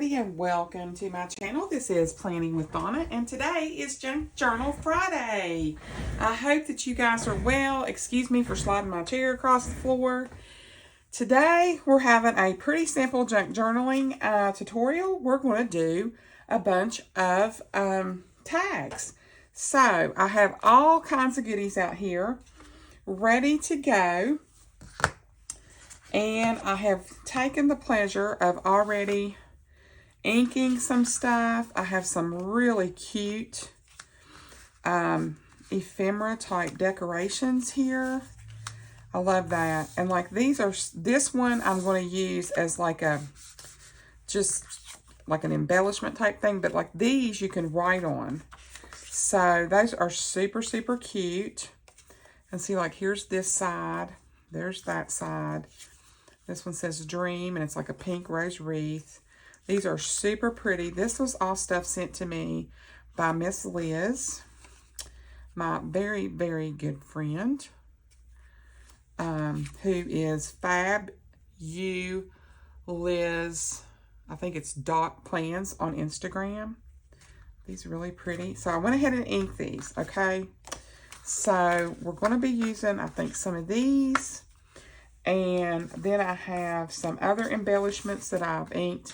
everybody, and welcome to my channel. This is Planning with Donna, and today is Junk Journal Friday. I hope that you guys are well. Excuse me for sliding my chair across the floor. Today we're having a pretty simple junk journaling tutorial. We're going to do a bunch of tags. So I have all kinds of goodies out here ready to go. And I have taken the pleasure of already inking some stuff. I have some really cute ephemera type decorations here. I love that. And like this one I'm going to use as like just like an embellishment type thing. But like these you can write on. So those are super, super cute. And see, like here's this side. There's that side. This one says Dream, and it's like a pink rose wreath. These are super pretty. This was all stuff sent to me by Miss Liz, my very, very good friend, who is Fab U Liz. I think it's .plans on Instagram. These are really pretty. So I went ahead and inked these, okay? So we're going to be using, I think, some of these. And then I have some other embellishments that I've inked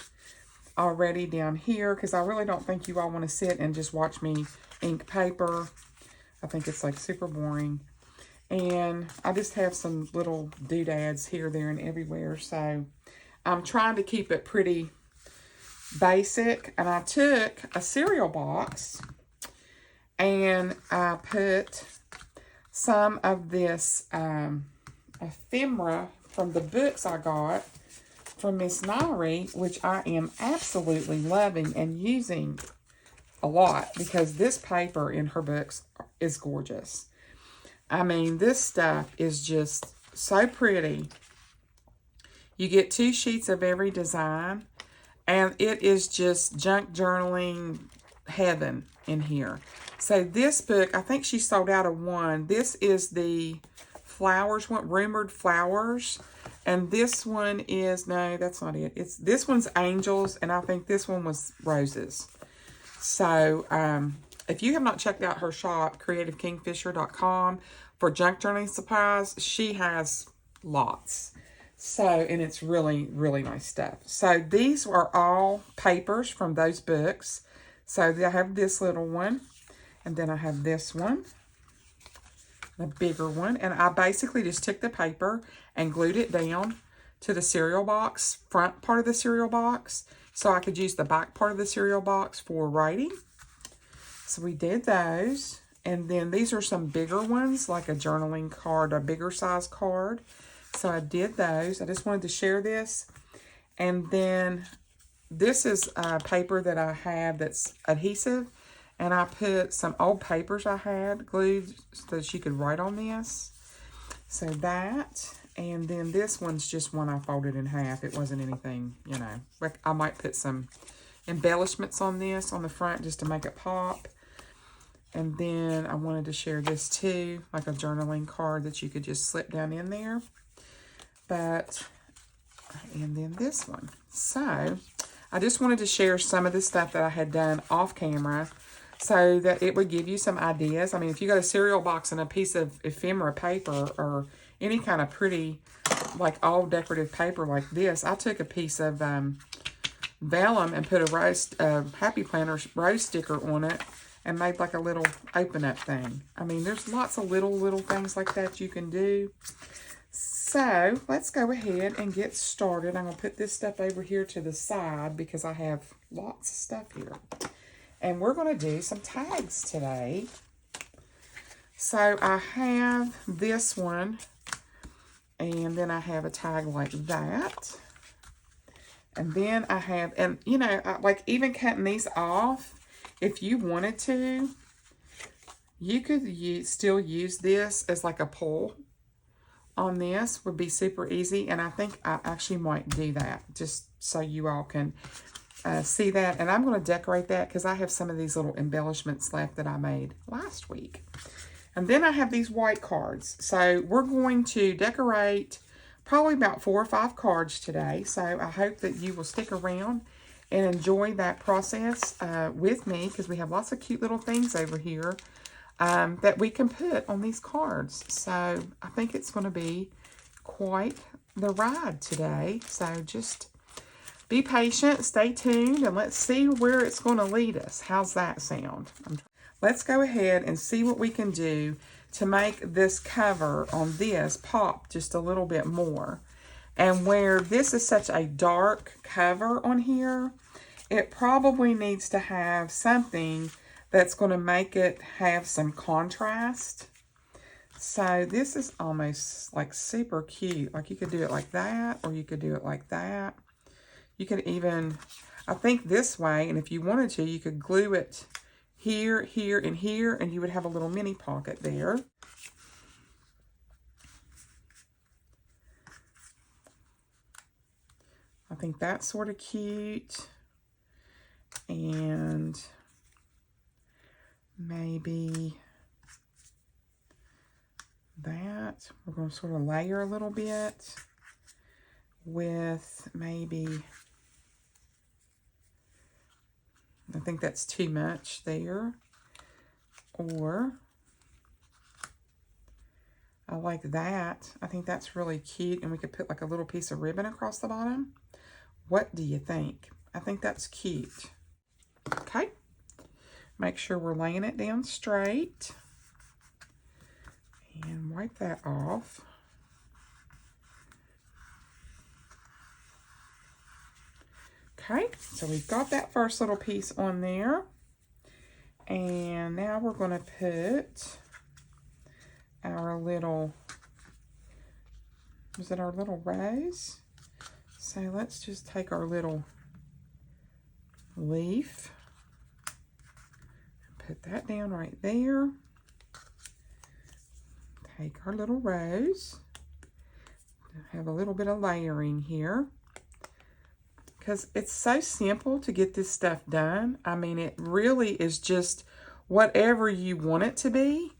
already down here, because I really don't think you all want to sit and just watch me ink paper. I think it's like super boring. And I just have some little doodads here, there, and everywhere. So I'm trying to keep it pretty basic. And I took a cereal box and I put some of this ephemera from the books I got from Miss Nairi, which I am absolutely loving and using a lot, because this paper in her books is gorgeous. I mean, this stuff is just so pretty. You get 2 sheets of every design, and it is just junk journaling heaven in here. So this book, I think she sold out of one. This is the flowers one, Rumored Flowers, and this one is, no, that's not it. This one's Angels, and I think this one was Roses. So if you have not checked out her shop, creativekingfisher.com, for junk journaling supplies, she has lots. So, and it's really, really nice stuff. So these are all papers from those books. So I have this little one, and then I have this one, the bigger one, and I basically just took the paper and glued it down to the cereal box, front part of the cereal box, so I could use the back part of the cereal box for writing. So we did those, and then these are some bigger ones, like a journaling card, a bigger size card. So I did those. I just wanted to share this. And then this is a paper that I have that's adhesive. And I put some old papers I had glued so that she could write on this. So that, and then this one's just one I folded in half. It wasn't anything, you know. Like I might put some embellishments on this on the front just to make it pop. And then I wanted to share this too, like a journaling card that you could just slip down in there. But, and then this one. So, I just wanted to share some of the stuff that I had done off camera, so that it would give you some ideas. I mean, if you got a cereal box and a piece of ephemera paper or any kind of pretty, like all decorative paper like this, I took a piece of vellum and put a Happy Planner rose sticker on it and made like a little open up thing. I mean, there's lots of little things like that you can do. So let's go ahead and get started. I'm going to put this stuff over here to the side because I have lots of stuff here. And we're going to do some tags today. So I have this one, and then I have a tag like that. And then I have, and you know, like even cutting these off, if you wanted to, you could still use this as like a pull on this, would be super easy. And I think I actually might do that just so you all can see that. And I'm going to decorate that because I have some of these little embellishments left that I made last week. And then I have these white cards. So we're going to decorate probably about 4 or 5 cards today. So I hope that you will stick around and enjoy that process with me, because we have lots of cute little things over here that we can put on these cards. So I think it's going to be quite the ride today. So just be patient, stay tuned, and let's see where it's going to lead us. How's that sound? Let's go ahead and see what we can do to make this cover on this pop just a little bit more. And where this is such a dark cover on here, it probably needs to have something that's going to make it have some contrast. So this is almost like super cute. Like you could do it like that, or you could do it like that. You could even, I think this way, and if you wanted to, you could glue it here, here, and here, and you would have a little mini pocket there. I think that's sort of cute. And maybe that. We're going to sort of layer a little bit with maybe, I think that's too much there. Or I like that. I think that's really cute. And we could put like a little piece of ribbon across the bottom. What do you think? I think that's cute. Okay. Make sure we're laying it down straight. And wipe that off. Okay, so we've got that first little piece on there. And now we're going to put our little, was it our little rose? So let's just take our little leaf and put that down right there. Take our little rose, have a little bit of layering here, because it's so simple to get this stuff done. I mean, it really is just whatever you want it to be.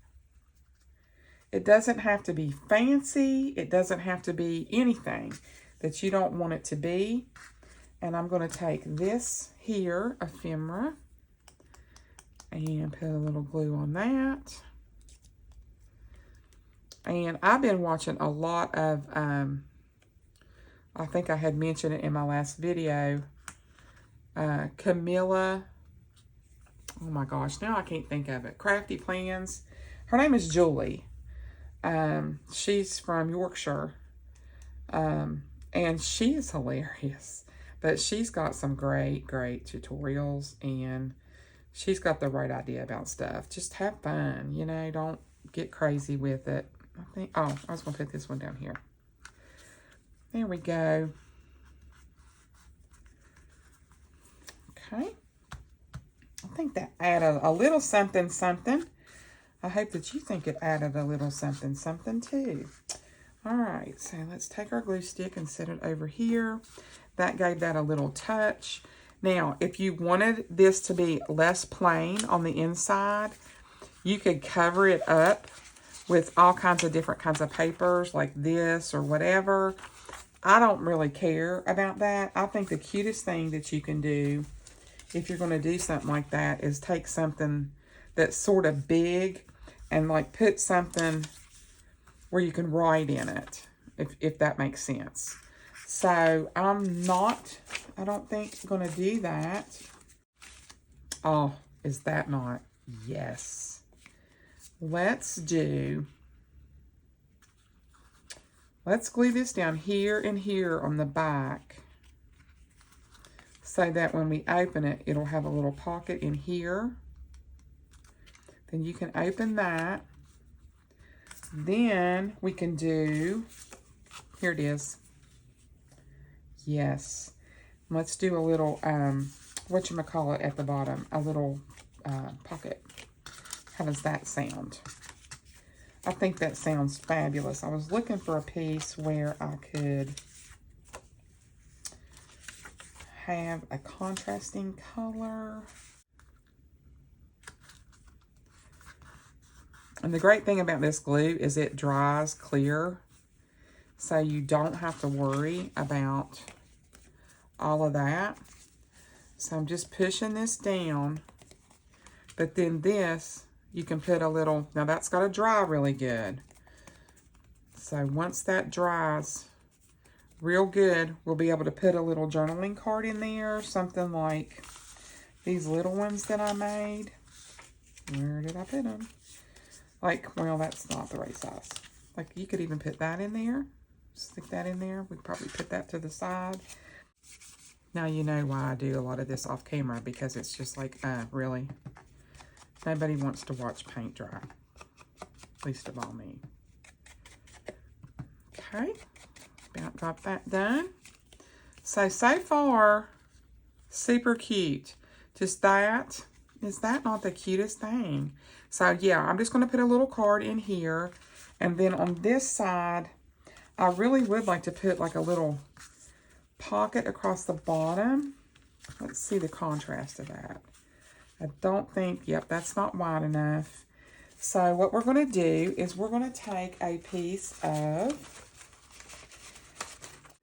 It doesn't have to be fancy. It doesn't have to be anything that you don't want it to be. And I'm going to take this here, ephemera, and put a little glue on that. And I've been watching a lot of, I think I had mentioned it in my last video, Camilla, oh my gosh, now I can't think of it, Crafty Plans. Her name is Julie. She's from Yorkshire, and she is hilarious. But she's got some great tutorials, and she's got the right idea about stuff. Just have fun, you know, don't get crazy with it. I think, oh, I was going to put this one down here. There we go. Okay. I think that added a little something. I hope that you think it added a little something too. All right, so let's take our glue stick and set it over here. That gave that a little touch. Now, if you wanted this to be less plain on the inside, you could cover it up with all kinds of different kinds of papers like this or whatever. I don't really care about that. I think the cutest thing that you can do if you're going to do something like that is take something that's sort of big and like put something where you can write in it, if that makes sense. So I'm not, I don't think going to do that. Oh, is that not? Yes. Let's glue this down here and here on the back so that when we open it, it'll have a little pocket in here. Then you can open that. Then we can do, here it is. Yes. Let's do a little, whatchamacallit at the bottom, a little pocket. How does that sound? I think that sounds fabulous. I was looking for a piece where I could have a contrasting color. And the great thing about this glue is it dries clear, so you don't have to worry about all of that. So I'm just pushing this down. But then this, you can put a little, now that's got to dry really good. So once that dries real good, we'll be able to put a little journaling card in there, something like these little ones that I made. Where did I put them? Like, well, that's not the right size. Like, you could even put that in there. Stick that in there. We'd probably put that to the side. Now you know why I do a lot of this off camera, because it's just like, really? Nobody wants to watch paint dry. Least of all me. Okay. About got that done. So far, super cute. Just that. Is that not the cutest thing? So yeah, I'm just going to put a little card in here. And then on this side, I really would like to put like a little pocket across the bottom. Let's see the contrast of that. I don't think, yep, that's not wide enough. So what we're going to do is we're going to take a piece of,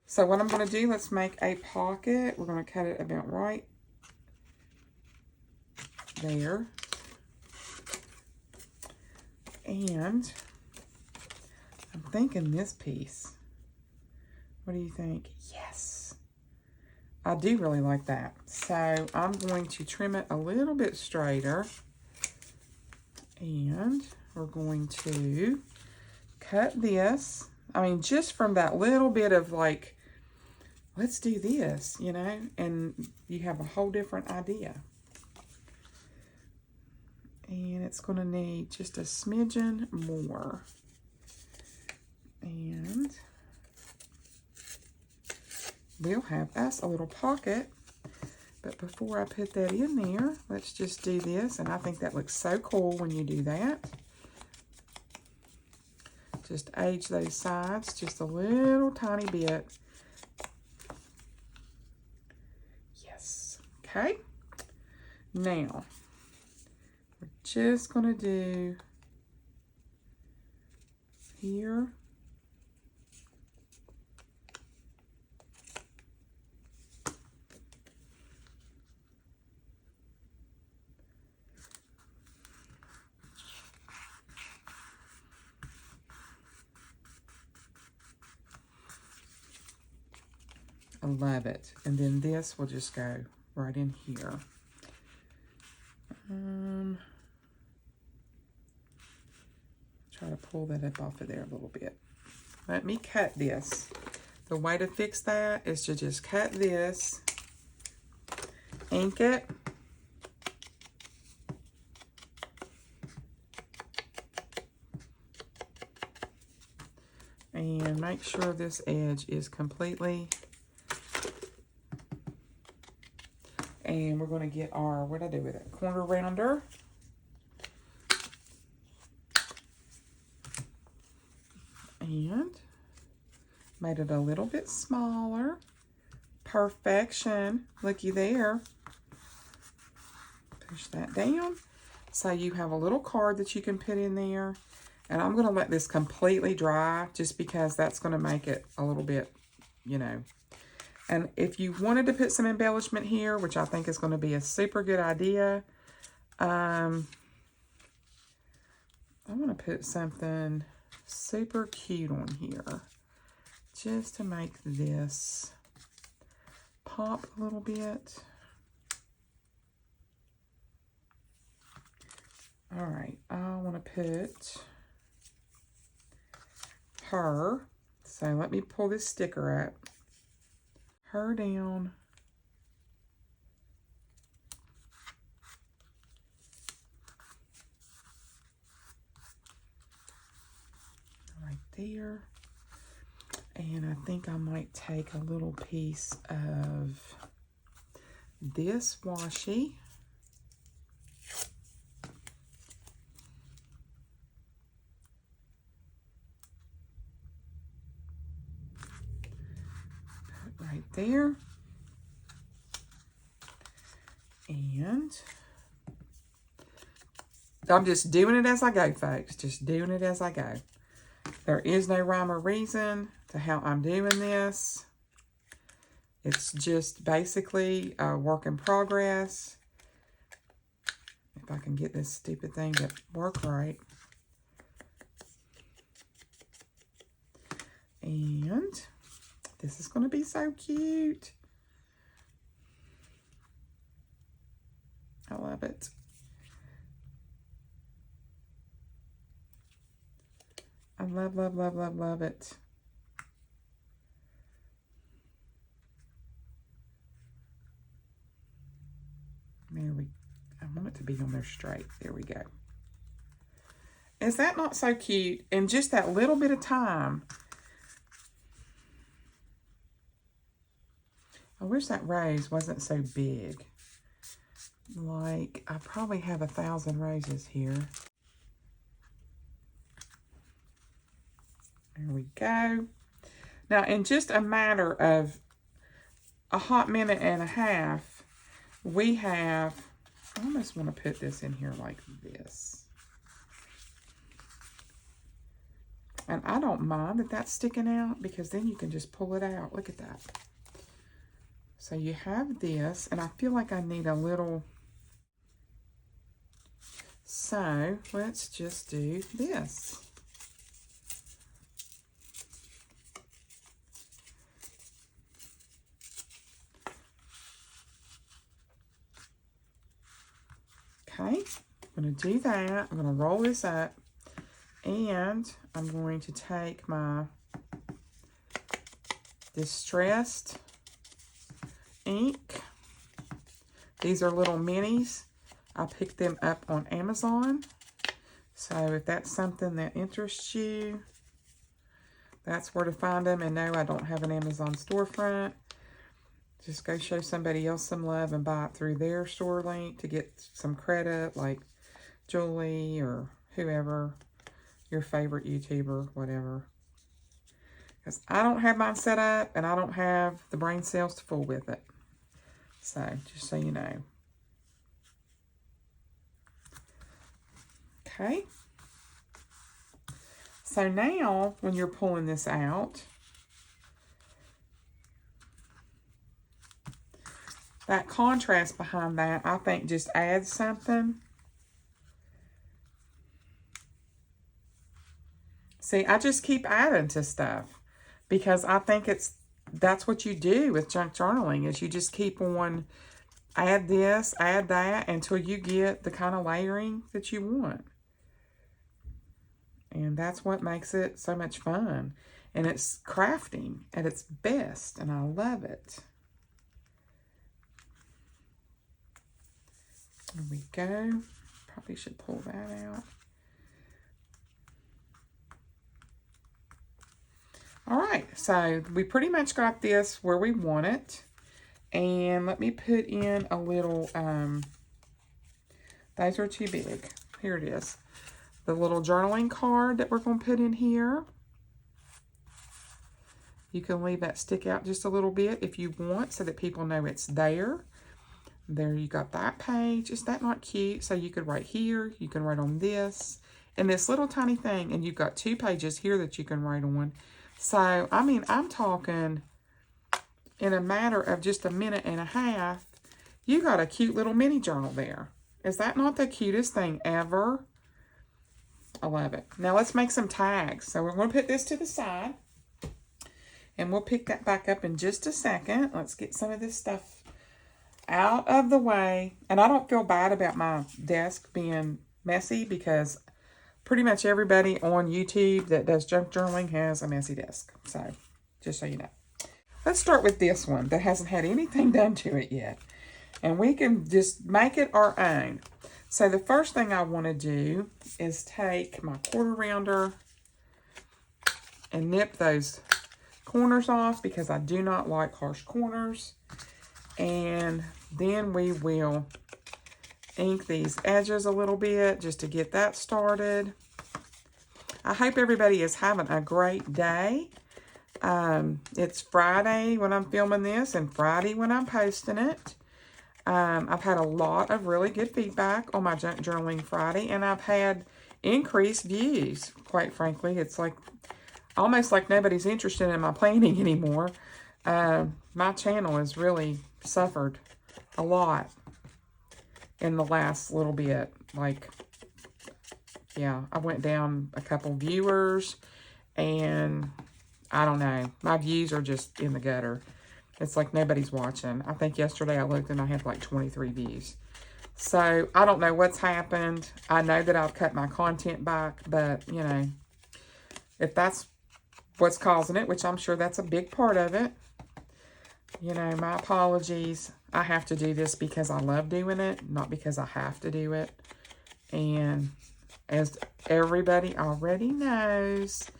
so what I'm going to do, let's make a pocket. We're going to cut it about right there. And I'm thinking this piece. What do you think? Yes. I do really like that. So I'm going to trim it a little bit straighter. And we're going to cut this. I mean, just from that little bit of like, let's do this, you know, and you have a whole different idea. And it's going to need just a smidgen more. And we'll have us a little pocket. But before I put that in there, let's just do this. And I think that looks so cool when you do that. Just age those sides just a little tiny bit. Yes. Okay. Now, we're just going to do here. I love it. And then this will just go right in here. Try to pull that up off of there a little bit. Let me cut this. The way to fix that is to just cut this, ink it, and make sure this edge is completely. And we're going to get our, what did I do with it? Corner rounder. And made it a little bit smaller. Perfection. Looky there. Push that down. So you have a little card that you can put in there. And I'm going to let this completely dry just because that's going to make it a little bit, you know. And if you wanted to put some embellishment here, which I think is going to be a super good idea, I want to put something super cute on here just to make this pop a little bit. All right, I want to put her. So let me pull this sticker up. Her down. Right there. And I think I might take a little piece of this washi. Right there. And I'm just doing it as I go, folks. Just doing it as I go. There is no rhyme or reason to how I'm doing this. It's just basically a work in progress. If I can get this stupid thing to work right. And this is going to be so cute. I love it. I love, love, love, love, love it. I want it to be on there straight. There we go. Is that not so cute? In just that little bit of time. I wish that rose wasn't so big. Like, I probably have 1,000 roses here. There we go. Now, in just a matter of a hot minute and a half, we have, I almost want to put this in here like this. And I don't mind that that's sticking out because then you can just pull it out. Look at that. So you have this, and I feel like I need a little, so let's just do this. Okay, I'm going to do that. I'm going to roll this up, and I'm going to take my Distressed ink. These are little minis. I picked them up on Amazon. So if that's something that interests you, that's where to find them. And no, I don't have an Amazon storefront. Just go show somebody else some love and buy it through their store link to get some credit, like Julie or whoever, your favorite YouTuber, whatever. Because I don't have mine set up and I don't have the brain cells to fool with it. So, just so you know. Okay. So now, when you're pulling this out, that contrast behind that, I think, just adds something. See, I just keep adding to stuff because I think that's what you do with junk journaling is you just keep on add this, add that until you get the kind of layering that you want. And that's what makes it so much fun. And it's crafting at its best, and I love it. There we go. Probably should pull that out. All right, so we pretty much got this where we want it. And let me put in a little, those are too big. Here it is. The little journaling card that we're going to put in here. You can leave that stick out just a little bit if you want so that people know it's there. There you got that page. Is that not cute? So you could write here. You can write on this. And this little tiny thing. And you've got 2 pages here that you can write on. So, I mean, I'm talking in a matter of just a minute and a half, you got a cute little mini journal there. Is that not the cutest thing ever? I love it. Now, let's make some tags. So, we're going to put this to the side. And we'll pick that back up in just a second. Let's get some of this stuff out of the way. And I don't feel bad about my desk being messy because pretty much everybody on YouTube that does junk journaling has a messy desk. So, just so you know. Let's start with this one that hasn't had anything done to it yet. And we can just make it our own. So, the first thing I want to do is take my quarter rounder and nip those corners off because I do not like harsh corners. And then we will ink these edges a little bit just to get that started. I hope everybody is having a great day. It's Friday when I'm filming this and Friday when I'm posting it. I've had a lot of really good feedback on my Junk Journaling Friday, and I've had increased views, quite frankly. It's like almost like nobody's interested in my planning anymore. My channel has really suffered a lot in the last little bit. Like, yeah, I went down a couple viewers, and I don't know. My views are just in the gutter. It's like nobody's watching. I think yesterday I looked and I had like 23 views. So, I don't know what's happened. I know that I've cut my content back, but, you know, if that's what's causing it, which I'm sure that's a big part of it, you know, my apologies. I have to do this because I love doing it, not because I have to do it. And as everybody already knows,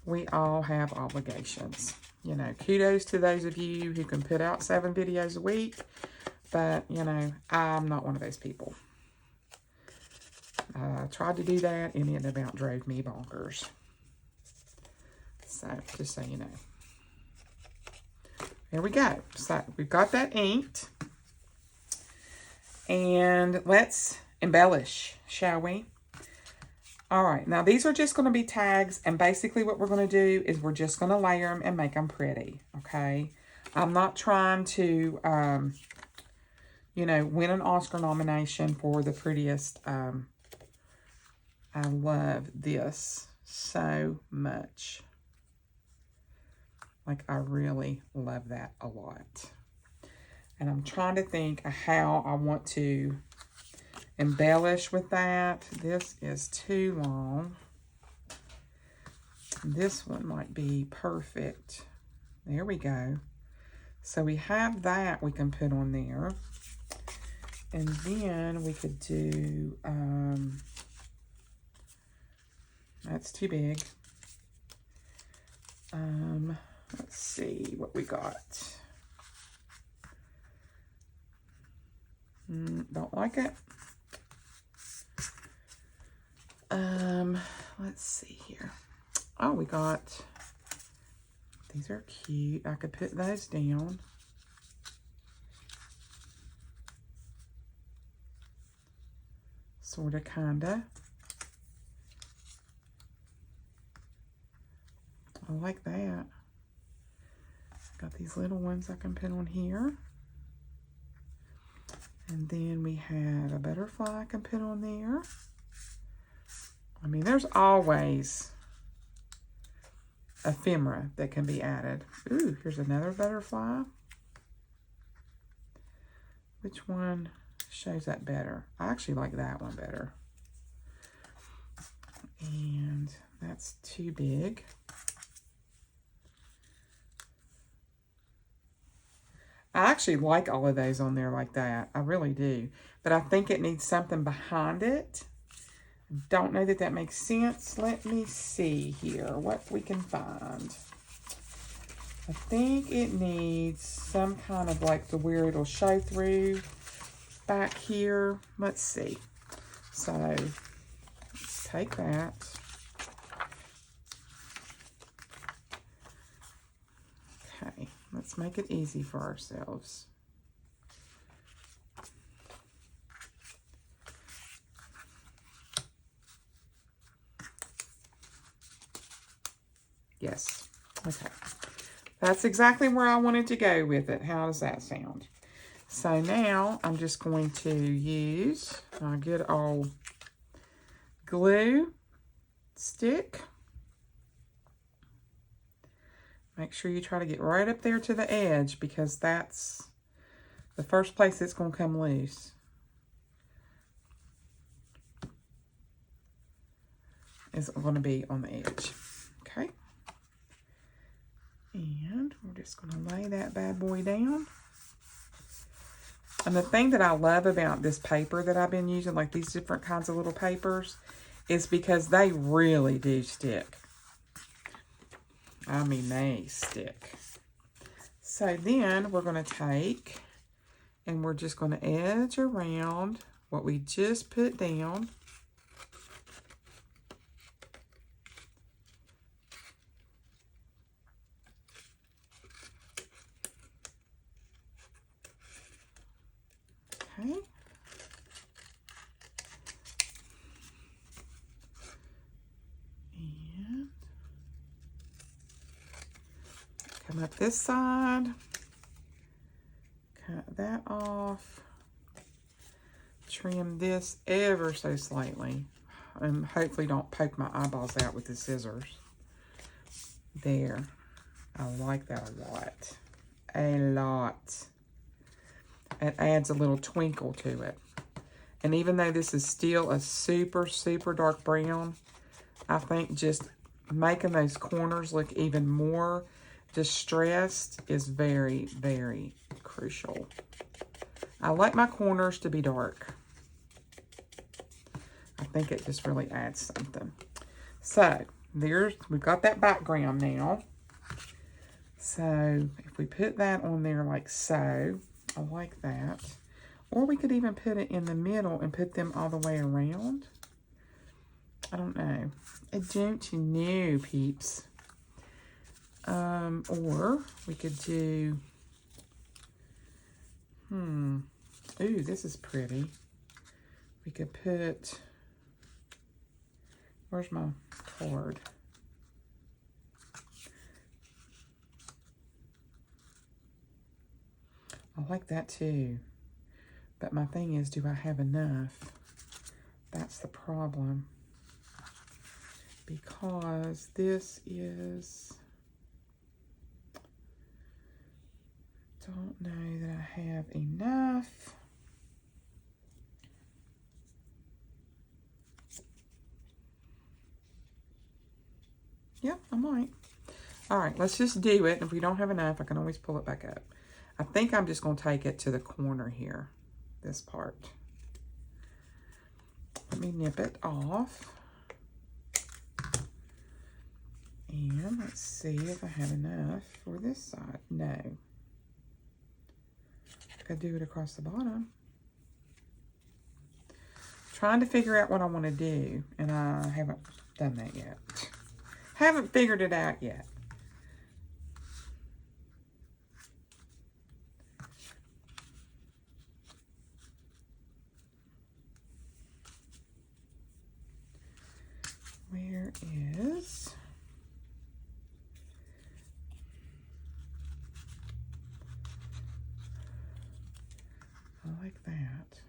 we all have obligations. You know, kudos to those of you who can put out 7 videos a week. But, you know, I'm not one of those people. I tried to do that, and it about drove me bonkers. So, just so you know. There we go. So, we've got that inked. And let's embellish, shall we? All right. Now, these are just going to be tags. And basically what we're going to do is we're just going to layer them and make them pretty. Okay? I'm not trying to, you know, win an Oscar nomination for the prettiest. I love this so much. Like, I really love that a lot. And I'm trying to think of how I want to embellish with that. This is too long. This one might be perfect. There we go. So we have that we can put on there. And then we could do, that's too big. Let's see what we got. Don't like it. Let's see here. Oh, we got, these are cute. I could put those down. Sorta, kinda. I like that. Got these little ones I can put on here. And then we have a butterfly I can put on there. I mean, there's always ephemera that can be added. Ooh, here's another butterfly. Which one shows that better? I actually like that one better. And that's too big. I actually like all of those on there like that. I really do. But I think it needs something behind it. Don't know that that makes sense. Let me see here what we can find. I think it needs some kind of like the where it'll show through back here. Let's see. So, let's take that. Okay. Let's make it easy for ourselves. Yes. Okay. That's exactly where I wanted to go with it. How does that sound? So now I'm just going to use my good old glue stick. Make sure you try to get right up there to the edge because that's the first place it's going to come loose. Is going to be on the edge. Okay. And we're just going to lay that bad boy down. And the thing that I love about this paper that I've been using, like these different kinds of little papers, is because they really do stick. I mean, they stick. So then we're going to take and we're just going to edge around what we just put down. Okay. Come up this side. Cut that off. Trim this ever so slightly. And hopefully don't poke my eyeballs out with the scissors. There. I like that a lot. A lot. It adds a little twinkle to it. And even though this is still a super, super dark brown, I think just making those corners look even more distressed is very, very crucial. I like my corners to be dark. I think it just really adds something. So, we've got that background now. So, if we put that on there like so, I like that. Or we could even put it in the middle and put them all the way around. I don't know. I don't know, peeps. Or we could do, ooh, this is pretty. We could put, where's my card? I like that too. But my thing is, do I have enough? That's the problem. Because this is, don't know that I have enough. Yeah, I might. All right, let's just do it. If we don't have enough, I can always pull it back up. I think I'm just going to take it to the corner here, this part. Let me nip it off. And let's see if I have enough for this side. No. I do it across the bottom. Trying to figure out what I want to do, and I haven't done that yet. Haven't figured it out yet. Where is... I like that.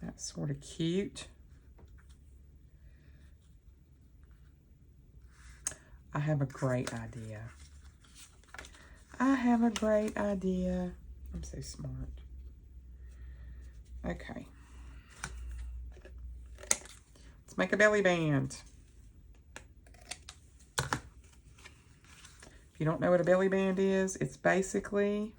That's sort of cute. I have a great idea. I have a great idea. I'm so smart. Okay. Let's make a belly band. If you don't know what a belly band is, it's basically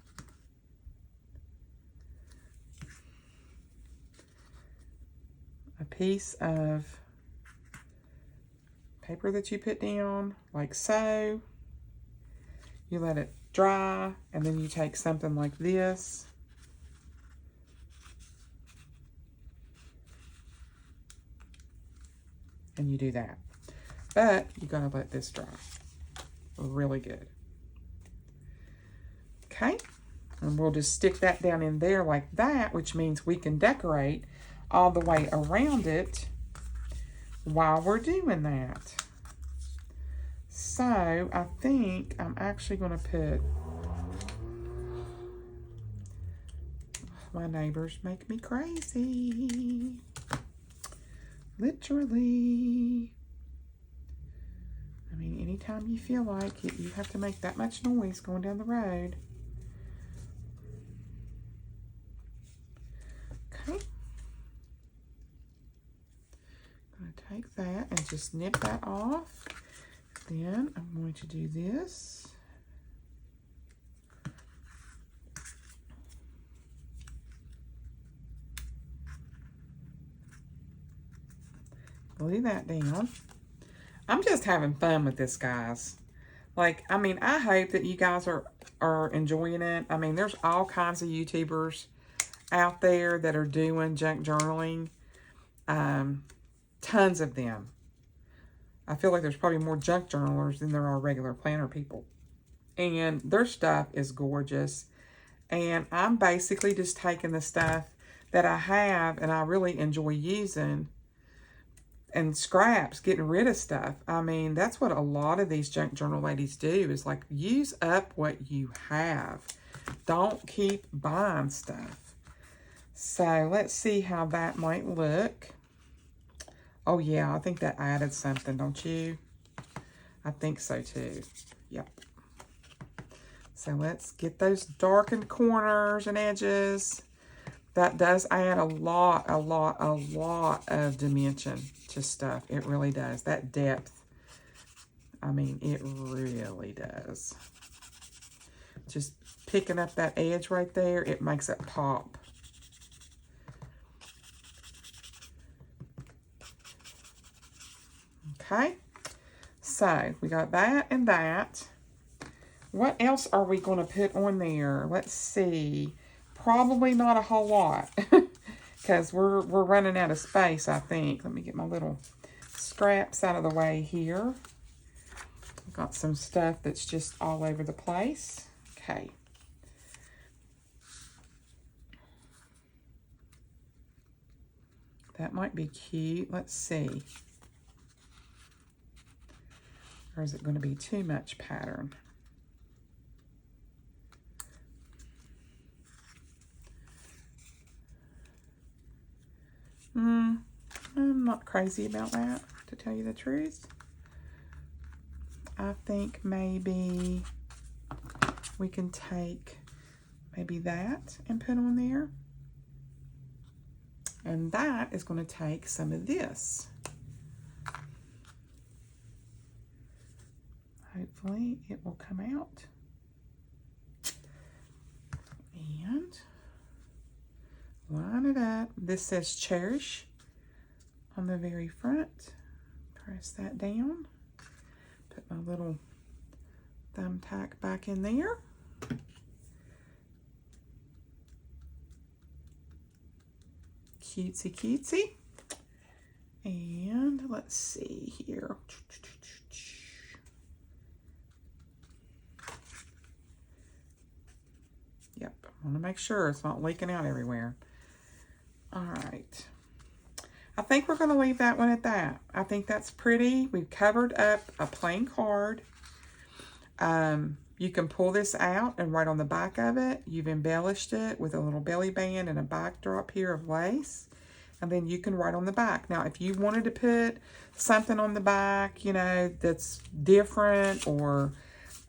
a piece of paper that you put down, like so. You let it dry, and then you take something like this. And you do that. But you gotta let this dry. Really good. Okay, and we'll just stick that down in there like that, which means we can decorate all the way around it while we're doing that. So I think I'm actually going to put, my neighbors make me crazy, literally. I mean, anytime you feel like it, you have to make that much noise going down the road. Okay. I'm going to take that and just nip that off. Then I'm going to do this. Glue that down. I'm just having fun with this, guys. Like, I mean, I hope that you guys are enjoying it. I mean, there's all kinds of YouTubers out there that are doing junk journaling. Tons of them. I feel like there's probably more junk journalers than there are regular planner people. And their stuff is gorgeous. And I'm basically just taking the stuff that I have and I really enjoy using and scraps, getting rid of stuff. I mean, that's what a lot of these junk journal ladies do, is like use up what you have. Don't keep buying stuff. So let's see how that might look. Oh yeah, I think that added something, don't you? I think so too. Yep. So let's get those darkened corners and edges. That does add a lot of dimension to stuff. It really does. That depth, I mean, it really does. Just picking up that edge right there, it makes it pop. Okay, so we got that and that. What else are we going to put on there? Let's see. Probably not a whole lot, because we're running out of space, I think. Let me get my little scraps out of the way here. I've got some stuff that's just all over the place. Okay. That might be cute. Let's see. Or is it going to be too much pattern? I'm not crazy about that, to tell you the truth. I think maybe we can take maybe that and put on there. And that is going to take some of this. Hopefully it will come out. And line it up. This says Cherish on the very front. Press that down. Put my little thumbtack back in there. Cutesy cutesy. And let's see here. Yep, I want to make sure it's not leaking out everywhere. All right. I think we're going to leave that one at that. I think that's pretty. We've covered up a plain card. You can pull this out and write on the back of it. You've embellished it with a little belly band and a backdrop here of lace. And then you can write on the back. Now, if you wanted to put something on the back, you know, that's different, or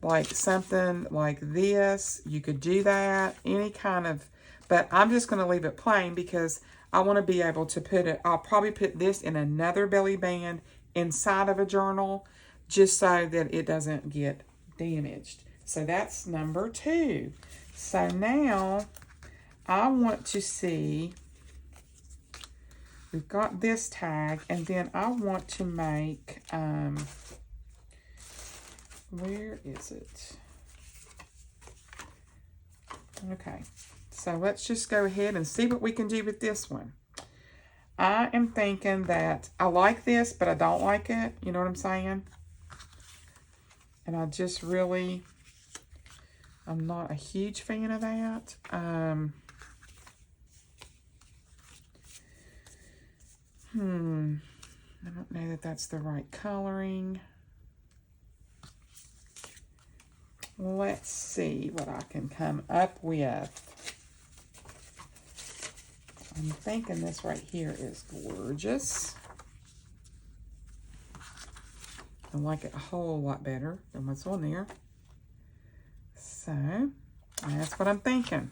like something like this, you could do that. Any kind of, but I'm just going to leave it plain because I want to be able to put it, I'll probably put this in another belly band inside of a journal just so that it doesn't get damaged. So that's number 2. So now I want to see, we've got this tag, and then I want to make, where is it? Okay, so let's just go ahead and see what we can do with this one. I am thinking that I like this, but I don't like it. You know what I'm saying? And I just really, I'm not a huge fan of that. I don't know that that's the right coloring. Let's see what I can come up with. I'm thinking this right here is gorgeous. I like it a whole lot better than what's on there. So that's what I'm thinking.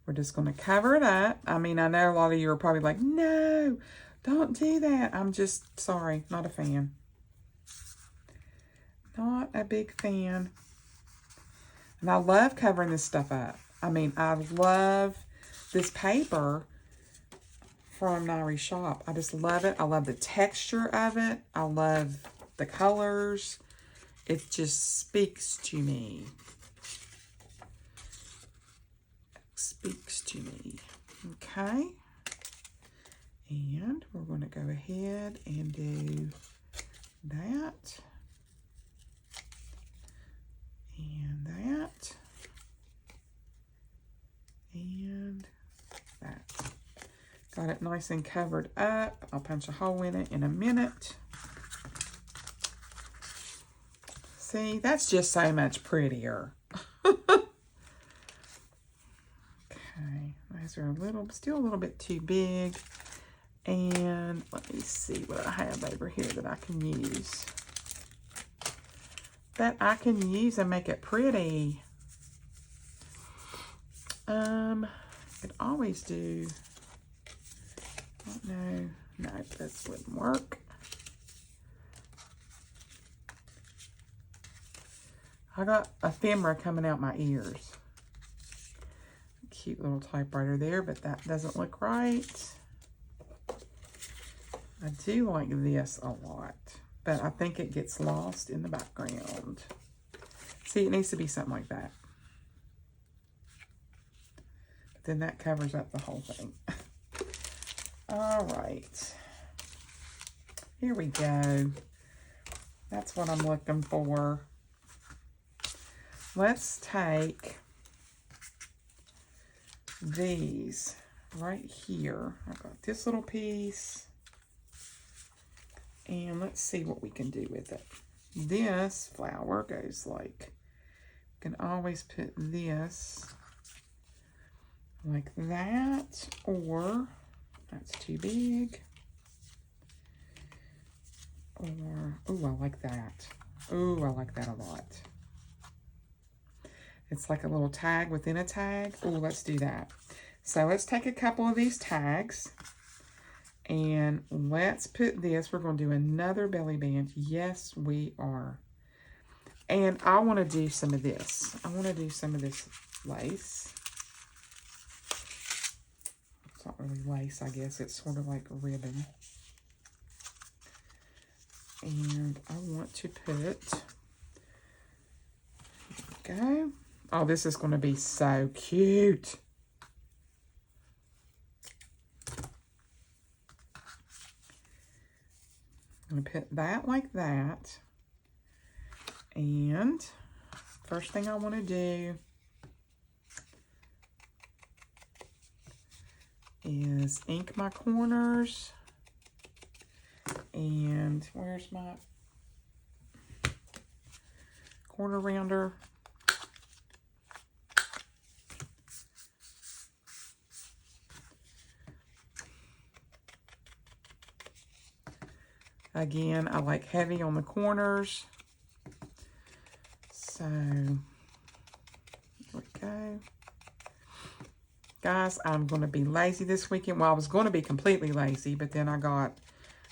We're just going to cover it up. I mean, I know a lot of you are probably like, no, don't do that. I'm just sorry, not a fan. Not a big fan. And I love covering this stuff up. I mean, I love this paper from Nairi's shop. I just love it. I love the texture of it. I love the colors. It just speaks to me. Speaks to me. Okay. And we're going to go ahead and do that. And that. And Got it nice and covered up. I'll punch a hole in it in a minute. See, that's just so much prettier. Okay, those are still a little bit too big. And let me see what I have over here that I can use. That I can use and make it pretty. Could always do, I don't know, no, this wouldn't work. I got ephemera coming out my ears. Cute little typewriter there, but that doesn't look right. I do like this a lot, but I think it gets lost in the background. See, it needs to be something like that. But then that covers up the whole thing. All right. Here we go. That's what I'm looking for. Let's take these right here. I've got this little piece. And let's see what we can do with it. This flower goes like, you can always put this like that, or that's too big. Or, oh, I like that. Oh, I like that a lot. It's like a little tag within a tag. Oh, let's do that. So let's take a couple of these tags. And let's put this, we're going to do another belly band. Yes, we are. And I want to do some of this. I want to do some of this lace. It's not really lace, I guess. It's sort of like a ribbon. And I want to put, here we go. Oh, this is going to be so cute. I'm going to put that like that. And first thing I want to do is ink my corners. And where's my corner rounder? Again, I like heavy on the corners. So, here we go. Guys, I'm going to be lazy this weekend. Well, I was going to be completely lazy, but then I got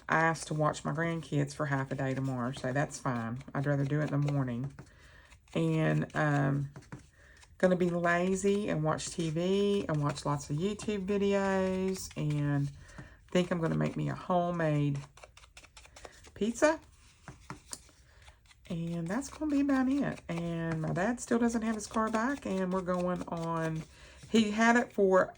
asked to watch my grandkids for half a day tomorrow, so that's fine. I'd rather do it in the morning. And going to be lazy and watch TV and watch lots of YouTube videos, and think I'm going to make me a homemade pizza, and that's going to be about it. And my dad still doesn't have his car back, and we're going on, he had it for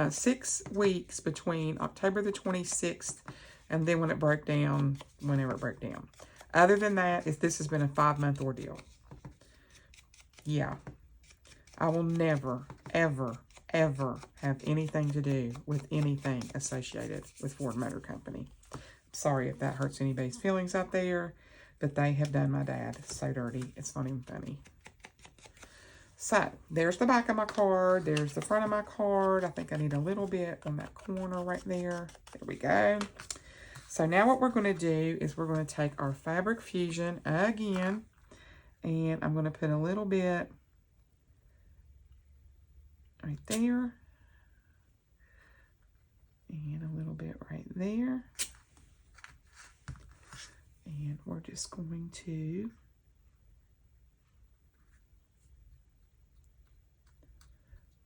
6 weeks between October the 26th and then when it broke down, whenever it broke down. Other than that, this has been a 5-month ordeal. Yeah, I will never, ever, ever have anything to do with anything associated with Ford Motor Company. Sorry if that hurts anybody's feelings out there, but they have done my dad so dirty. It's not even funny. So, there's the back of my card. There's the front of my card. I think I need a little bit on that corner right there. There we go. So, now what we're going to do is we're going to take our Fabric Fusion again, and I'm going to put a little bit right there, and a little bit right there. And we're just going to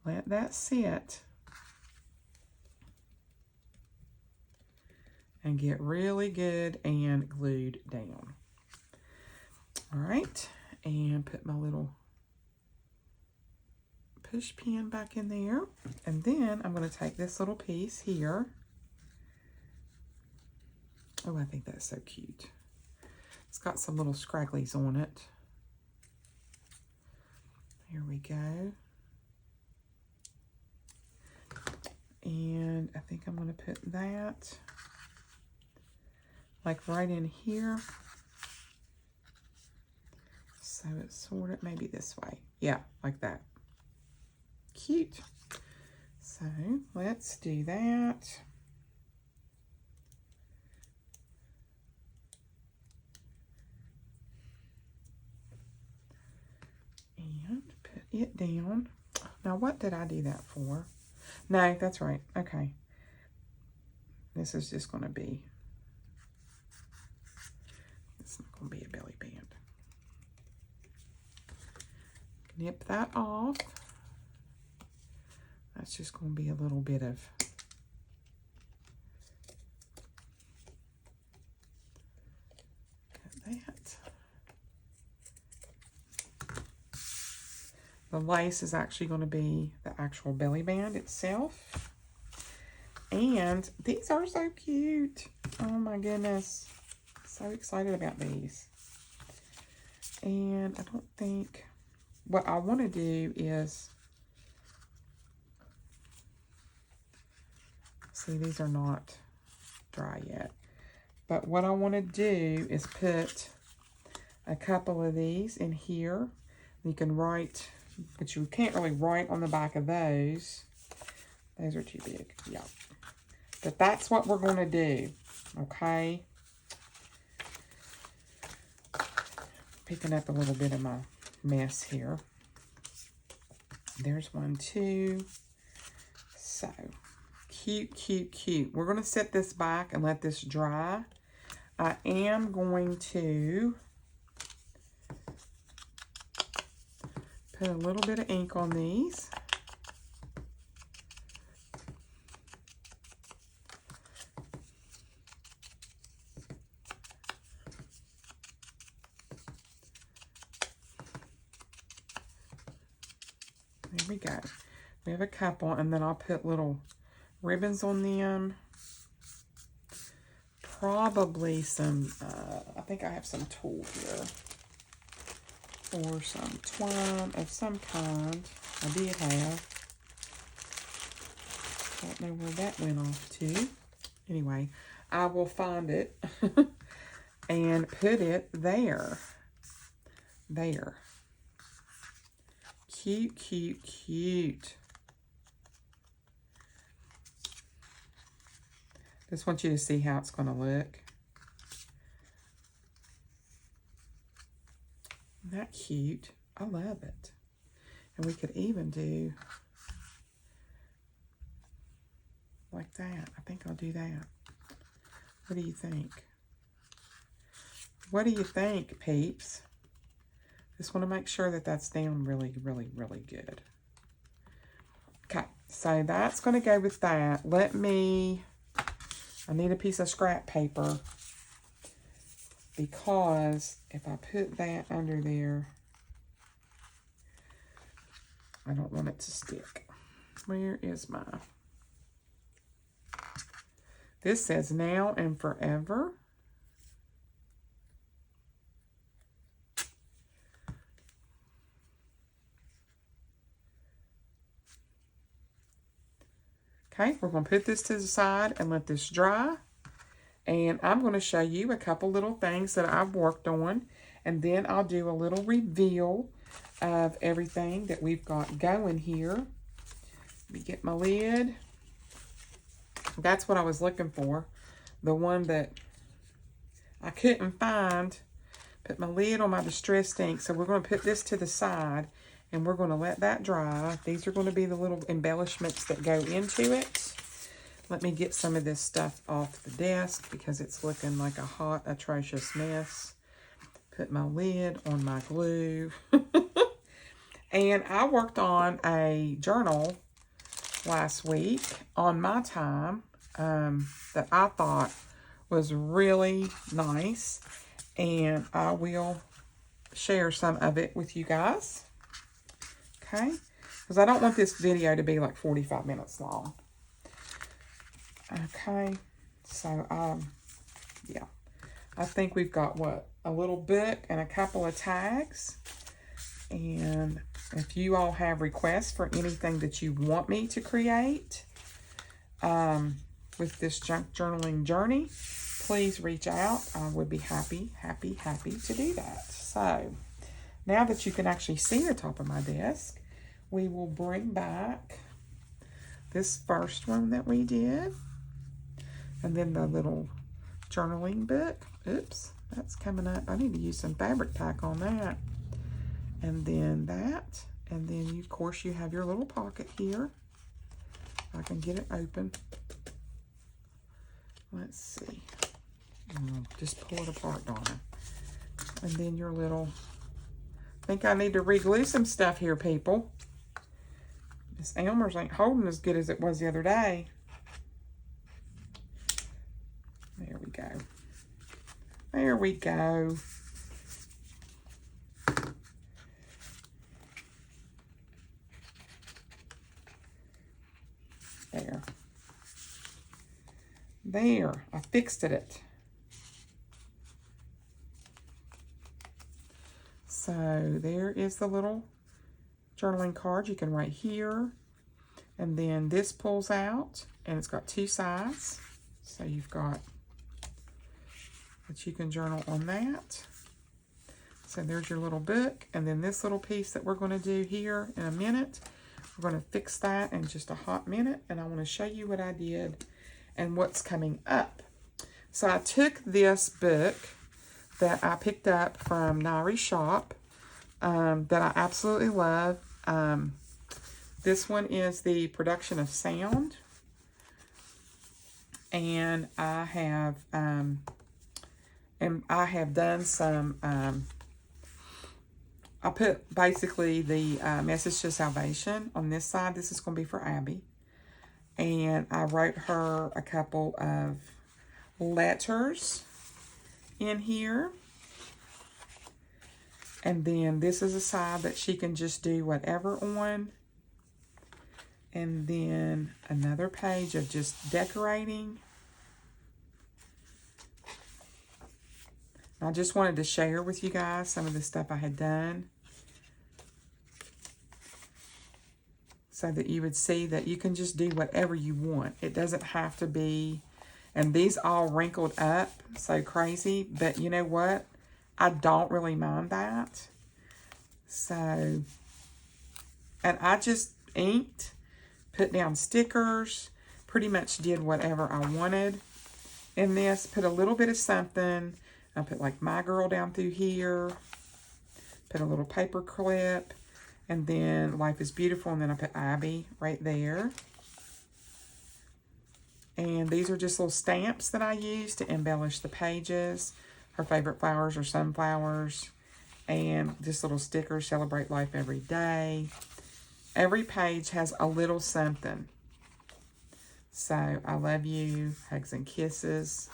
let that sit and get really good and glued down. All right, and put my little push pin back in there. And then I'm going to take this little piece here. Oh, I think that's so cute. It's got some little scragglies on it. Here we go. And I think think I'm going to put that like right in here. So it's sort of maybe this way. Yeah, like that. Cute. So let's do that. And put it down. Now, what did I do that for? No, that's right. Okay. This is just going to be, it's not going to be a belly band. Nip that off. That's just going to be a little bit of that. The lace is actually going to be the actual belly band itself. And these are so cute. Oh my goodness. So excited about these. And I don't think, what I want to do is, see, these are not dry yet. But what I want to do is put a couple of these in here. You can write, but you can't really write on the back of those. Those are too big. Yeah. But that's what we're going to do. Okay. Picking up a little bit of my mess here. There's one, too. So, cute, cute, cute. We're going to set this back and let this dry. I am going to put a little bit of ink on these. There we go. We have a couple, and then I'll put little ribbons on them. Probably some, I think I have some tulle here. Or some twine of some kind. I did have. Don't know where that went off to. Anyway, I will find it and put it there. There. Cute, cute, cute. Just want you to see how it's going to look. Isn't that cute? I love it. And we could even do like that. I think I'll do that. What do you think? What do you think, peeps? Just want to make sure that that's down really, really, really good. Okay, so that's going to go with that. I need a piece of scrap paper because if I put that under there, I don't want it to stick. Where is my... This says now and forever. Okay, we're going to put this to the side and let this dry. And I'm going to show you a couple little things that I've worked on. And then I'll do a little reveal of everything that we've got going here. Let me get my lid. That's what I was looking for. The one that I couldn't find. Put my lid on my distressed ink. So we're going to put this to the side. And we're going to let that dry. These are going to be the little embellishments that go into it. Let me get some of this stuff off the desk because it's looking like a hot, atrocious mess. Put my lid on my glue. And I worked on a journal last week on my time that I thought was really nice. And I will share some of it with you guys. Okay, because I don't want this video to be like 45 minutes long. Okay, so, yeah. I think we've got, what, a little book and a couple of tags. And if you all have requests for anything that you want me to create, with this junk journaling journey, please reach out. I would be happy to do that. So now that you can actually see the top of my desk, we will bring back this first one that we did. And then the little journaling book. Oops, that's coming up. I need to use some fabric tack on that. And then that. And then, you, of course, you have your little pocket here. I can get it open. Let's see. Just pull it apart, Donna. And then your little... I think I need to re-glue some stuff here, people. This Elmer's ain't holding as good as it was the other day. There we go. There we go. There. There. I fixed it. So there is the little journaling card. You can write here. And then this pulls out. And it's got two sides. So you've got that you can journal on that. So there's your little book. And then this little piece that we're going to do here in a minute. We're going to fix that in just a hot minute. And I want to show you what I did and what's coming up. So I took this book that I picked up from Nairi's shop that I absolutely love. This one is the Production of Sound. And I have done some, I put basically the Message to Salvation on this side. This is going to be for Abby. And I wrote her a couple of letters in here. And then this is a side that she can just do whatever on. And then another page of just decorating. I just wanted to share with you guys some of the stuff I had done, so that you would see that you can just do whatever you want. It doesn't have to be, and these all wrinkled up so crazy, but you know what? I don't really mind that. So, and I just inked, put down stickers, pretty much did whatever I wanted in this. Put a little bit of something. I put like My Girl down through here. Put a little paper clip. And then Life is Beautiful. And then I put Abby right there. And these are just little stamps that I use to embellish the pages. Her favorite flowers are sunflowers. And just little stickers, Celebrate Life Every Day. Every page has a little something. So, I love you, hugs and kisses.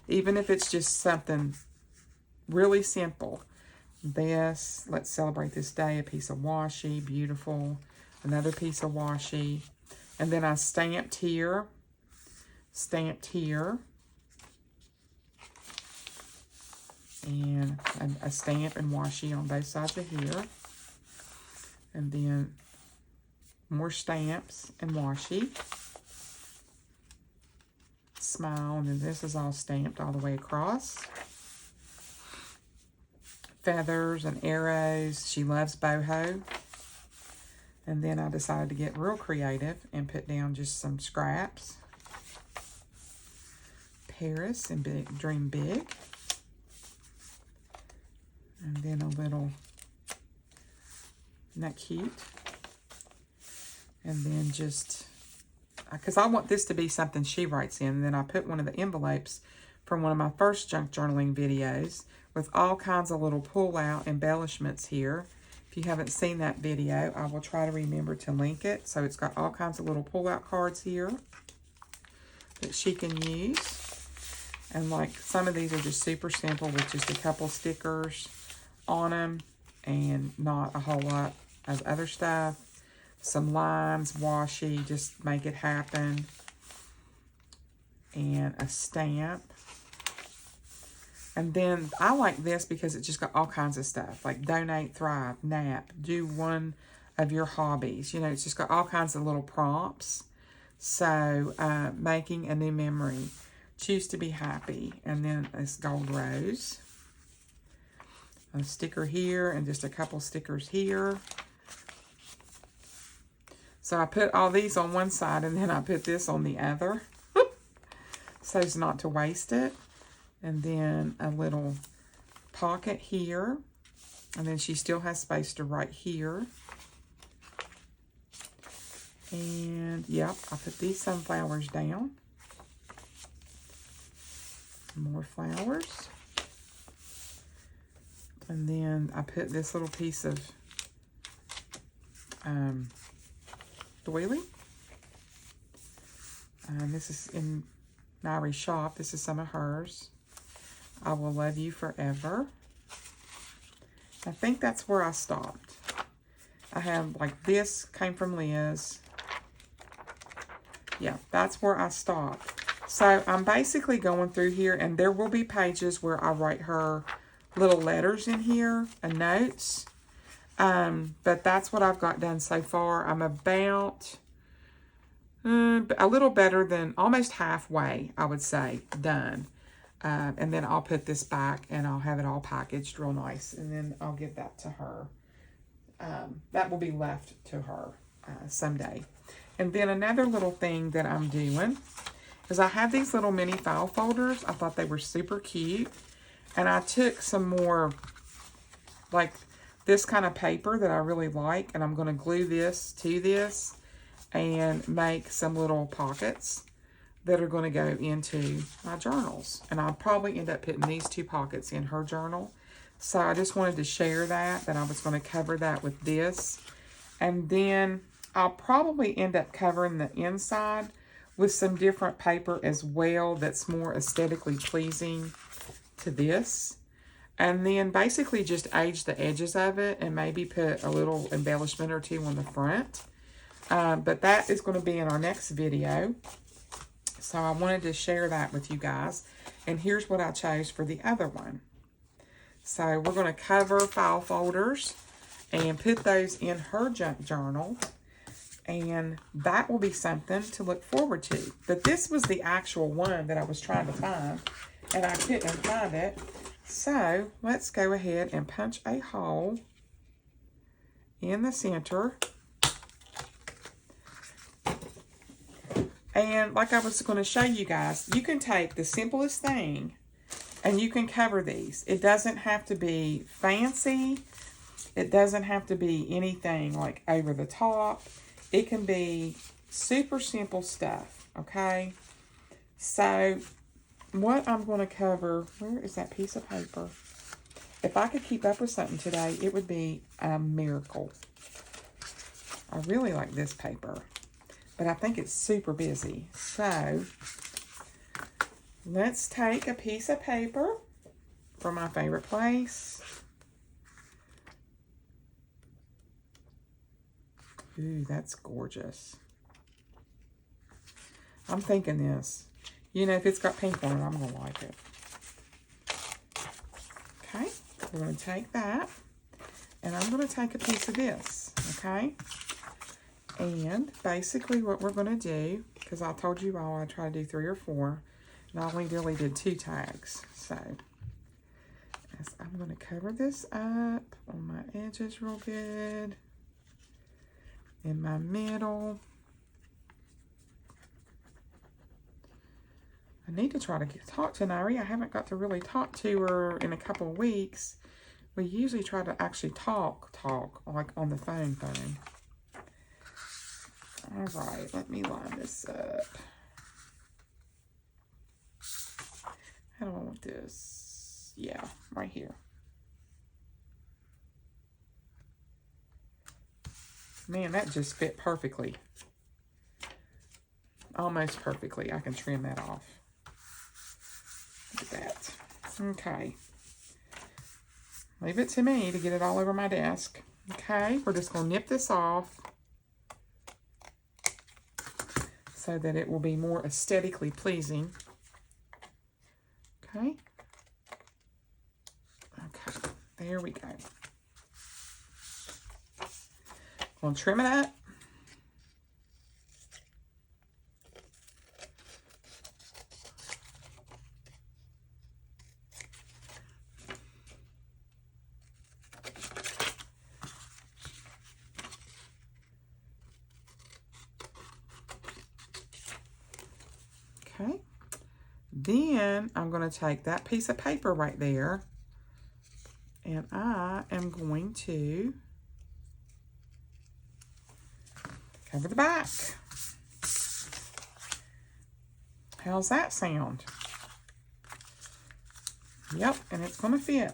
Even if it's just something really simple. This, let's celebrate this day, a piece of washi, beautiful. Another piece of washi. And then I stamped here. And a stamp and washi on both sides of here. And then more stamps and washi. Smile, and then this is all stamped all the way across. Feathers and arrows. She loves boho. And then I decided to get real creative and put down just some scraps. Paris and Dream Big. And then a little, isn't that cute? And then just, because I want this to be something she writes in. And then I put one of the envelopes from one of my first junk journaling videos with all kinds of little pull-out embellishments here. If you haven't seen that video, I will try to remember to link it. So it's got all kinds of little pull-out cards here that she can use. And like some of these are just super simple with just a couple stickers on them and not a whole lot of other stuff. Some lines, washi, just make it happen. And a stamp. And then I like this because it's just got all kinds of stuff. Like donate, thrive, nap, do one of your hobbies. You know, it's just got all kinds of little prompts. So, making a new memory. Choose to be happy. And then this gold rose. A sticker here and just a couple stickers here. So I put all these on one side and then I put this on the other. So as not to waste it. And then a little pocket here. And then she still has space to write here. And yep, I put these sunflowers down. More flowers. And then I put this little piece of doily. This is in Nairi's shop. This is some of hers. I will love you forever. I think that's where I stopped. I have like this came from Liz. Yeah, that's where I stopped. So I'm basically going through here, and there will be pages where I write her little letters in here and notes. But that's what I've got done so far. I'm about a little better than almost halfway, I would say, done. And then I'll put this back and I'll have it all packaged real nice. And then I'll give that to her. That will be left to her someday. And then another little thing that I'm doing is I have these little mini file folders. I thought they were super cute. And I took some more, like this kind of paper that I really like. And I'm going to glue this to this and make some little pockets that are going to go into my journals. And I'll probably end up putting these 2 pockets in her journal. So I just wanted to share that I was going to cover that with this. And then I'll probably end up covering the inside with some different paper as well that's more aesthetically pleasing to this. And then basically just age the edges of it and maybe put a little embellishment or 2 on the front. But that is going to be in our next video. So I wanted to share that with you guys. And here's what I chose for the other one. So we're going to cover file folders and put those in her junk journal. And that will be something to look forward to. But this was the actual one that I was trying to find. And I couldn't find it. So let's go ahead and punch a hole in the center. And like I was going to show you guys, you can take the simplest thing and you can cover these. It doesn't have to be fancy. It doesn't have to be anything like over the top. It can be super simple stuff, okay? So what I'm going to cover, where is that piece of paper? If I could keep up with something today, it would be a miracle. I really like this paper, but I think it's super busy. So let's take a piece of paper from my favorite place. Ooh, that's gorgeous. I'm thinking this. You know, if it's got pink on it, I'm going to like it. Okay, we're going to take that. And I'm going to take a piece of this, okay? And basically what we're going to do, because I told you all I try to do 3 or 4, and I only really did 2 tags. So I'm going to cover this up on my edges real good. In my middle. I need to try to talk to Nairi. I haven't got to really talk to her in a couple of weeks. We usually try to actually talk like on the phone thing. All right, let me line this up. How do I want this? Yeah, right here. Man, that just fit perfectly. Almost perfectly. I can trim that off. Look at that. Okay. Leave it to me to get it all over my desk. Okay, we're just going to nip this off so that it will be more aesthetically pleasing. Okay. Okay, there we go. Going to trim it up. Okay. Then I'm going to take that piece of paper right there, and I am going to cover the back. How's that sound? Yep, and it's going to fit.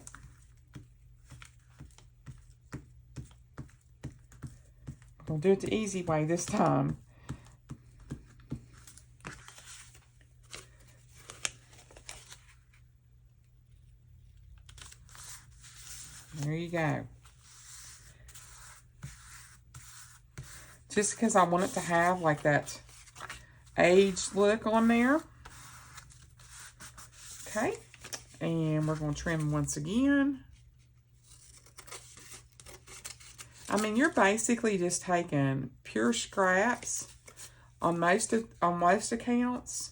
We'll do it the easy way this time. There you go. Just because I want it to have like that aged look on there. Okay. And we're going to trim once again. I mean, you're basically just taking pure scraps on most accounts,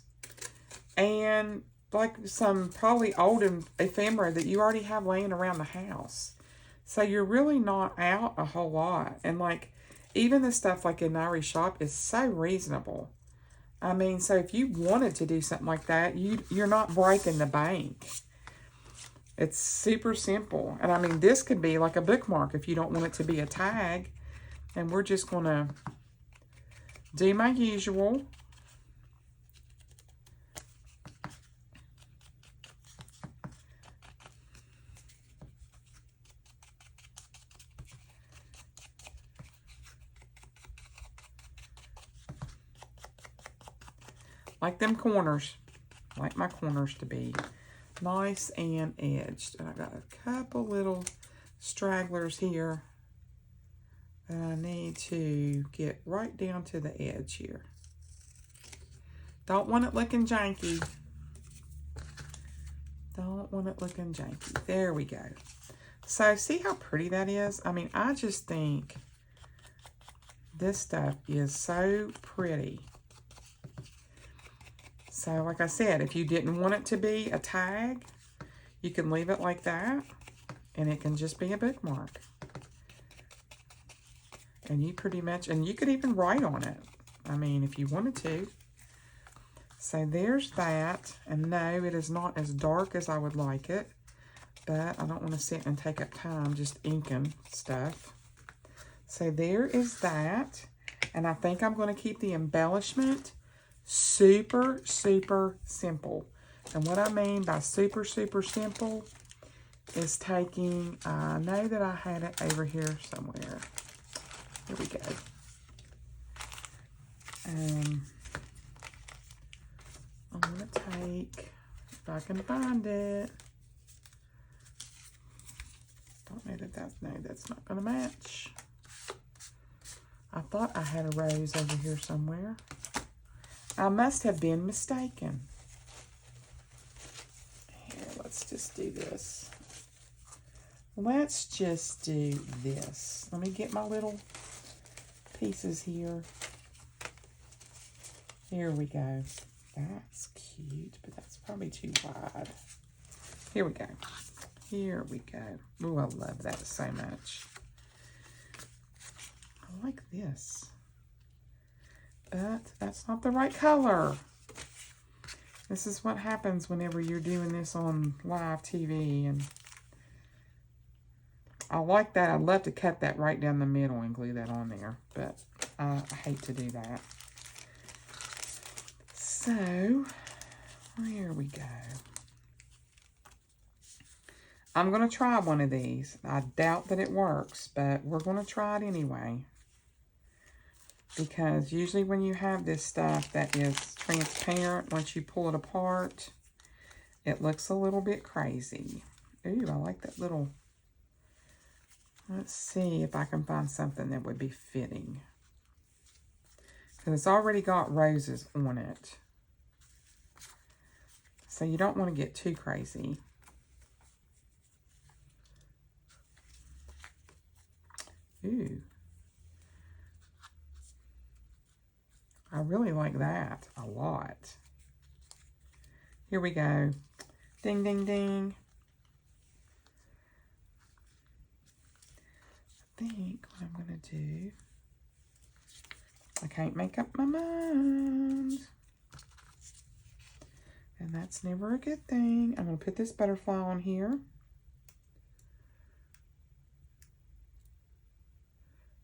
and like some probably old ephemera that you already have laying around the house. So you're really not out a whole lot. And like even the stuff like in Nairi's shop is so reasonable. I mean, so if you wanted to do something like that, you're not breaking the bank. It's super simple. And I mean, this could be like a bookmark if you don't want it to be a tag. And we're just going to do my usual. Like them corners. Like my corners to be nice and edged. And I got a couple little stragglers here that I need to get right down to the edge here. Don't want it looking janky. Don't want it looking janky. There we go. So see how pretty that is? I mean, I just think this stuff is so pretty. So like I said, if you didn't want it to be a tag, you can leave it like that, and it can just be a bookmark. And you pretty much, and you could even write on it. I mean, if you wanted to. So there's that. And no, it is not as dark as I would like it, but I don't want to sit and take up time just inking stuff. So there is that. And I think I'm going to keep the embellishment super, super simple. And what I mean by super, super simple is taking, I know that I had it over here somewhere. Here we go. I'm going to take, if I can find it. Don't know that that's not going to match. I thought I had a rose over here somewhere. I must have been mistaken. Here, let's just do this. Let's just do this. Let me get my little pieces here. Here we go. That's cute, but that's probably too wide. Here we go. Here we go. Oh, I love that so much. I like this. But that's not the right color. This is what happens whenever you're doing this on live TV. And I like that. I'd love to cut that right down the middle and glue that on there. But I hate to do that. So, here we go. I'm going to try one of these. I doubt that it works, but we're going to try it anyway. Because usually when you have this stuff that is transparent, once you pull it apart, it looks a little bit crazy. Ooh, I like that little... Let's see if I can find something that would be fitting. Because it's already got roses on it. So you don't want to get too crazy. Ooh. I really like that a lot. Here we go. Ding, ding, ding. I think what I'm going to do, I can't make up my mind. And that's never a good thing. I'm going to put this butterfly on here.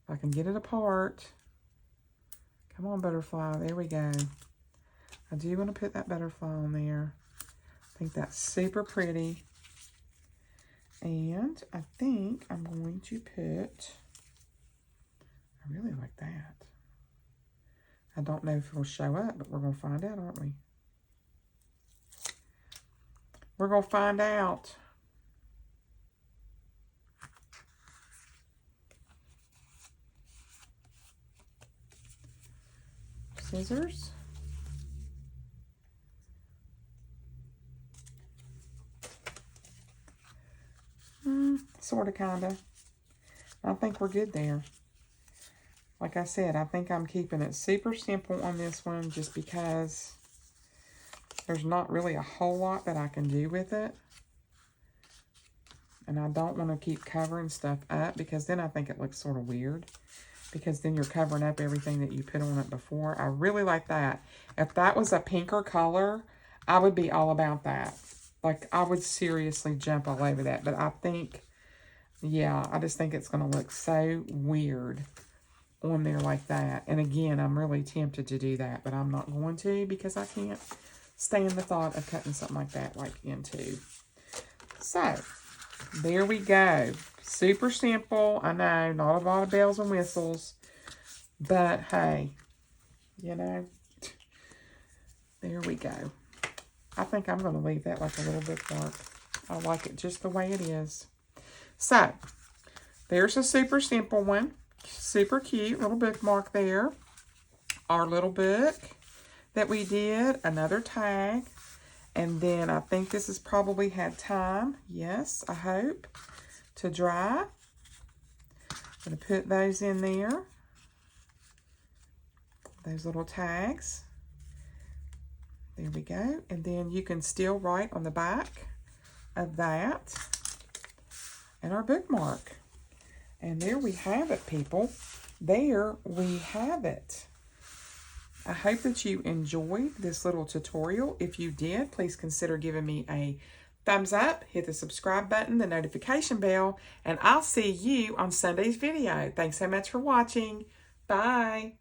If I can get it apart. Come on, butterfly. There we go. I do want to put that butterfly on there. I think that's super pretty. And I think I'm going to put, I really like that. I don't know if it'll show up, but we're going to find out, aren't we? We're going to find out. Scissors. Sort of, kind of. I think we're good there. Like I said, I think I'm keeping it super simple on this one just because there's not really a whole lot that I can do with it. And I don't want to keep covering stuff up because then I think it looks sort of weird. Because then you're covering up everything that you put on it before. I really like that. If that was a pinker color, I would be all about that. Like, I would seriously jump all over that. But I think, yeah, I just think it's going to look so weird on there like that. And again, I'm really tempted to do that. But I'm not going to because I can't stand the thought of cutting something like that like into. So, there we go. Super simple. I know, not a lot of bells and whistles. But, hey, you know, there we go. I think I'm going to leave that like a little bookmark. I like it just the way it is. So, there's a super simple one. Super cute little bookmark there. Our little book that we did. Another tag. And then I think this has probably had time. Yes, I hope. To dry. I'm going to put those in there. Those little tags. There we go. And then you can still write on the back of that. And our bookmark. And there we have it, people. There we have it. I hope that you enjoyed this little tutorial. If you did, please consider giving me a thumbs up, hit the subscribe button, the notification bell, and I'll see you on Sunday's video. Thanks so much for watching. Bye.